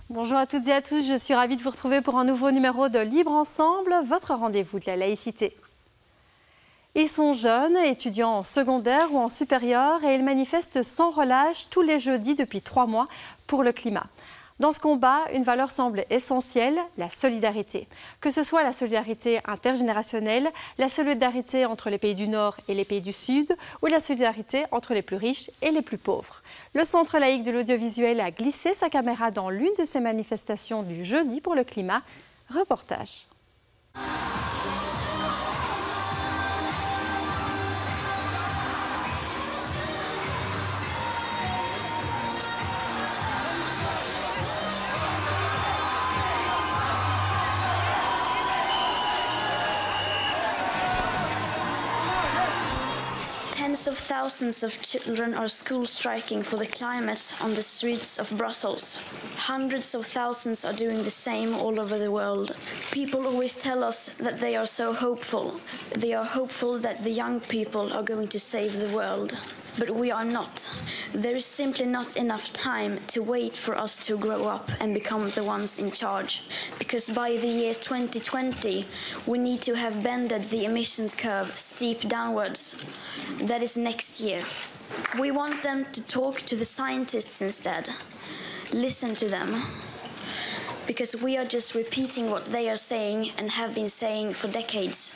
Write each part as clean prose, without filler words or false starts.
Bonjour à toutes et à tous, je suis ravie de vous retrouver pour un nouveau numéro de Libre Ensemble, votre rendez-vous de la laïcité. Ils sont jeunes, étudiants en secondaire ou en supérieur et ils manifestent sans relâche tous les jeudis depuis 3 mois pour le climat. Dans ce combat, une valeur semble essentielle, la solidarité. Que ce soit la solidarité intergénérationnelle, la solidarité entre les pays du Nord et les pays du Sud, ou la solidarité entre les plus riches et les plus pauvres. Le Centre laïque de l'audiovisuel a glissé sa caméra dans l'une de ces manifestations du jeudi pour le climat. Reportage. Tens of thousands of children are school striking for the climate on the streets of Brussels. Hundreds of thousands are doing the same all over the world. People always tell us that they are so hopeful. They are hopeful that the young people are going to save the world. But we are not. There is simply not enough time to wait for us to grow up and become the ones in charge. Because by the year 2020, we need to have bended the emissions curve steep downwards. That is next year. We want them to talk to the scientists instead. Listen to them. Because we are just repeating what they are saying and have been saying for decades.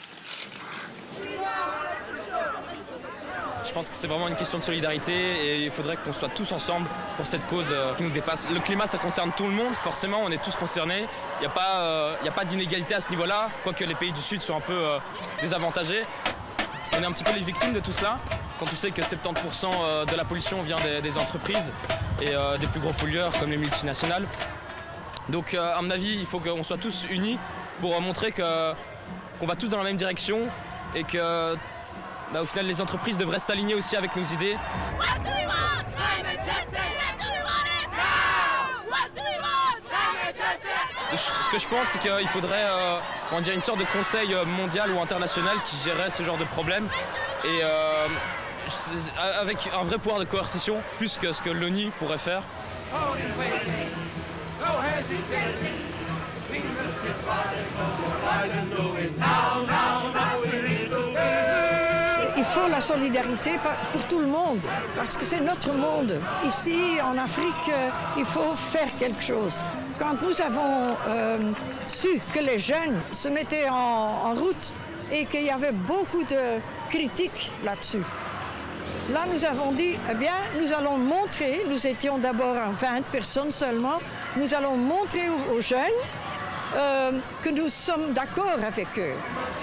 Je pense que c'est vraiment une question de solidarité et il faudrait qu'on soit tous ensemble pour cette cause qui nous dépasse. Le climat, ça concerne tout le monde, forcément, on est tous concernés. Il n'y a pas d'inégalité à ce niveau-là, quoique les pays du Sud soient un peu désavantagés. On est un petit peu les victimes de tout cela, quand on sait que 70% de la pollution vient des entreprises et des plus gros pollueurs comme les multinationales. Donc à mon avis, il faut qu'on soit tous unis pour montrer qu'on va tous dans la même direction et que au final, les entreprises devraient s'aligner aussi avec nos idées. Ce que je pense, c'est qu'il faudrait une sorte de conseil mondial ou international qui gérerait ce genre de problème et avec un vrai pouvoir de coercition, plus que ce que l'ONU pourrait faire. Il faut la solidarité pour tout le monde, parce que c'est notre monde. Ici, en Afrique, il faut faire quelque chose. Quand nous avons su que les jeunes se mettaient en route et qu'il y avait beaucoup de critiques là-dessus, là, nous avons dit, eh bien, nous allons montrer, nous étions d'abord 20 personnes seulement, nous allons montrer aux jeunes que nous sommes d'accord avec eux.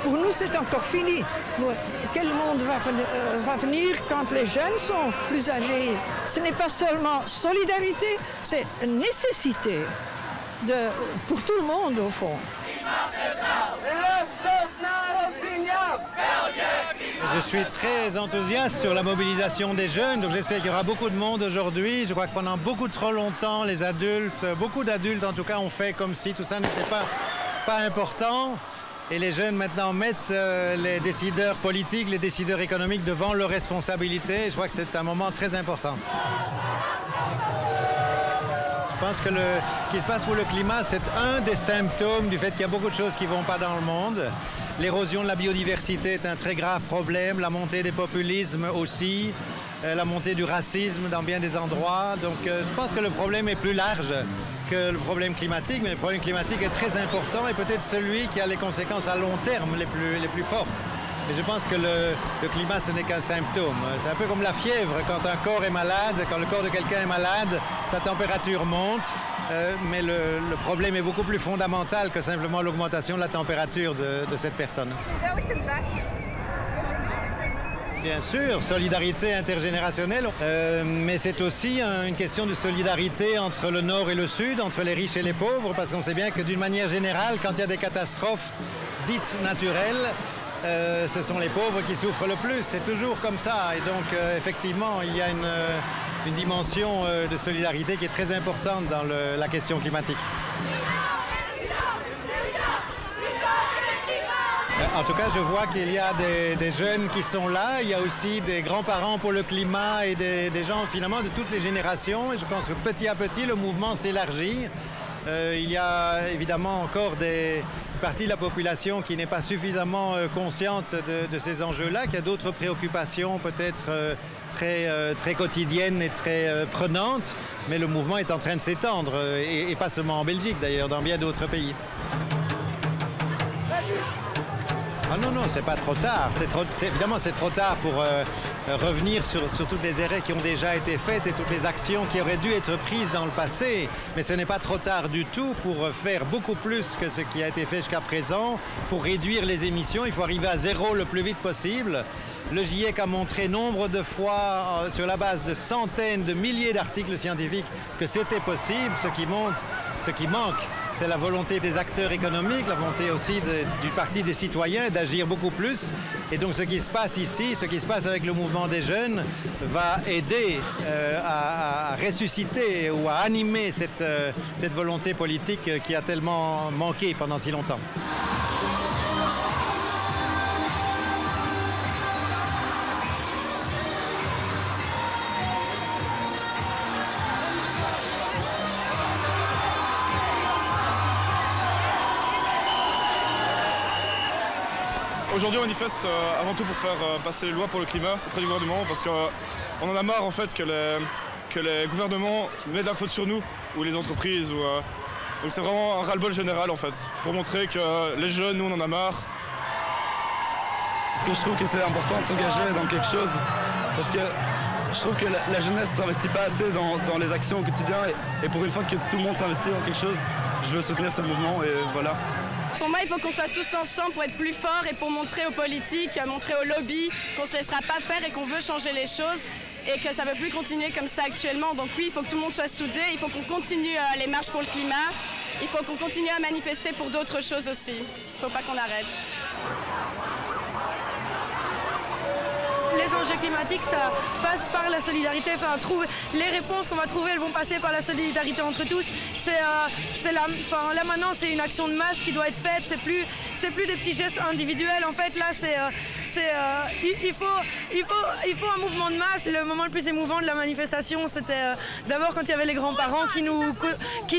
Pour nous, c'est encore fini. Quel monde va venir quand les jeunes sont plus âgés? Ce n'est pas seulement solidarité, c'est une nécessité pour tout le monde, au fond. Je suis très enthousiaste sur la mobilisation des jeunes, donc j'espère qu'il y aura beaucoup de monde aujourd'hui. Je crois que pendant beaucoup trop longtemps, les adultes, beaucoup d'adultes en tout cas, ont fait comme si tout ça n'était pas important. Et les jeunes maintenant mettent les décideurs politiques, les décideurs économiques devant leurs responsabilités. Je crois que c'est un moment très important. Je pense que ce qui se passe pour le climat, c'est un des symptômes du fait qu'il y a beaucoup de choses qui ne vont pas dans le monde. L'érosion de la biodiversité est un très grave problème, la montée des populismes aussi, la montée du racisme dans bien des endroits. Donc je pense que le problème est plus large que le problème climatique, mais le problème climatique est très important et peut-être celui qui a les conséquences à long terme les plus fortes. Et je pense que le climat, ce n'est qu'un symptôme. C'est un peu comme la fièvre. Quand un corps est malade, quand le corps de quelqu'un est malade, sa température monte. Mais le problème est beaucoup plus fondamental que simplement l'augmentation de la température de cette personne. Bien sûr, solidarité intergénérationnelle, mais c'est aussi une question de solidarité entre le Nord et le Sud, entre les riches et les pauvres, parce qu'on sait bien que d'une manière générale, quand il y a des catastrophes dites naturelles, ce sont les pauvres qui souffrent le plus. C'est toujours comme ça. Et donc, effectivement, il y a une dimension de solidarité qui est très importante dans la question climatique. En tout cas, je vois qu'il y a des jeunes qui sont là. Il y a aussi des grands-parents pour le climat et des gens finalement de toutes les générations. Et je pense que petit à petit, le mouvement s'élargit. Il y a évidemment encore une partie de la population qui n'est pas suffisamment consciente de ces enjeux-là, qui a d'autres préoccupations peut-être très quotidiennes et très prenantes, mais le mouvement est en train de s'étendre, et pas seulement en Belgique d'ailleurs, dans bien d'autres pays. Ah non, non, c'est pas trop tard. Évidemment, c'est trop tard pour revenir sur toutes les erreurs qui ont déjà été faites et toutes les actions qui auraient dû être prises dans le passé. Mais ce n'est pas trop tard du tout pour faire beaucoup plus que ce qui a été fait jusqu'à présent. Pour réduire les émissions, il faut arriver à zéro le plus vite possible. Le GIEC a montré nombre de fois, sur la base de centaines de milliers d'articles scientifiques, que c'était possible. Ce qui manque, c'est la volonté des acteurs économiques, la volonté aussi du parti des citoyens d'agir beaucoup plus. Et donc ce qui se passe ici, ce qui se passe avec le mouvement des jeunes, va aider à ressusciter ou à animer cette volonté politique qui a tellement manqué pendant si longtemps. Aujourd'hui on manifeste avant tout pour faire passer les lois pour le climat auprès du gouvernement parce qu'on en a marre en fait que les gouvernements mettent la faute sur nous ou les entreprises. Donc c'est vraiment un ras-le-bol général en fait, pour montrer que les jeunes, nous on en a marre. Parce que je trouve que c'est important de s'engager dans quelque chose parce que je trouve que la jeunesse ne s'investit pas assez dans les actions au quotidien et pour une fois que tout le monde s'investit dans quelque chose, je veux soutenir ce mouvement et voilà. Pour moi, il faut qu'on soit tous ensemble pour être plus forts et pour montrer aux politiques, montrer aux lobbies qu'on ne se laissera pas faire et qu'on veut changer les choses et que ça ne peut plus continuer comme ça actuellement. Donc oui, il faut que tout le monde soit soudé, il faut qu'on continue les marches pour le climat, il faut qu'on continue à manifester pour d'autres choses aussi. Il ne faut pas qu'on arrête. Les enjeux climatiques, ça passe par la solidarité. Enfin, les réponses qu'on va trouver, elles vont passer par la solidarité entre tous. Là maintenant, c'est une action de masse qui doit être faite. C'est plus des petits gestes individuels. En fait, là, il faut un mouvement de masse. Le moment le plus émouvant de la manifestation, c'était d'abord quand il y avait les grands-parents qui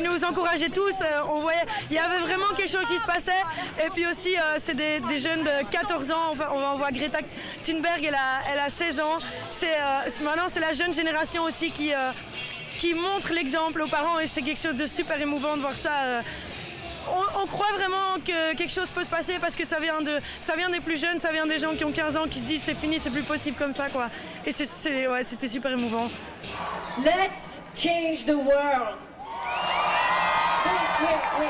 nous encourageaient tous. On voyait, il y avait vraiment quelque chose qui se passait. Et puis aussi, c'est des jeunes de 14 ans. Enfin, on voit Greta Thunberg, elle a 16 ans. Maintenant, c'est la jeune génération aussi qui montre l'exemple aux parents et c'est quelque chose de super émouvant de voir ça. On croit vraiment que quelque chose peut se passer parce que ça vient des plus jeunes, ça vient des gens qui ont 15 ans qui se disent c'est fini, c'est plus possible comme ça, quoi. Et c'était super émouvant. Let's change the world. Oui.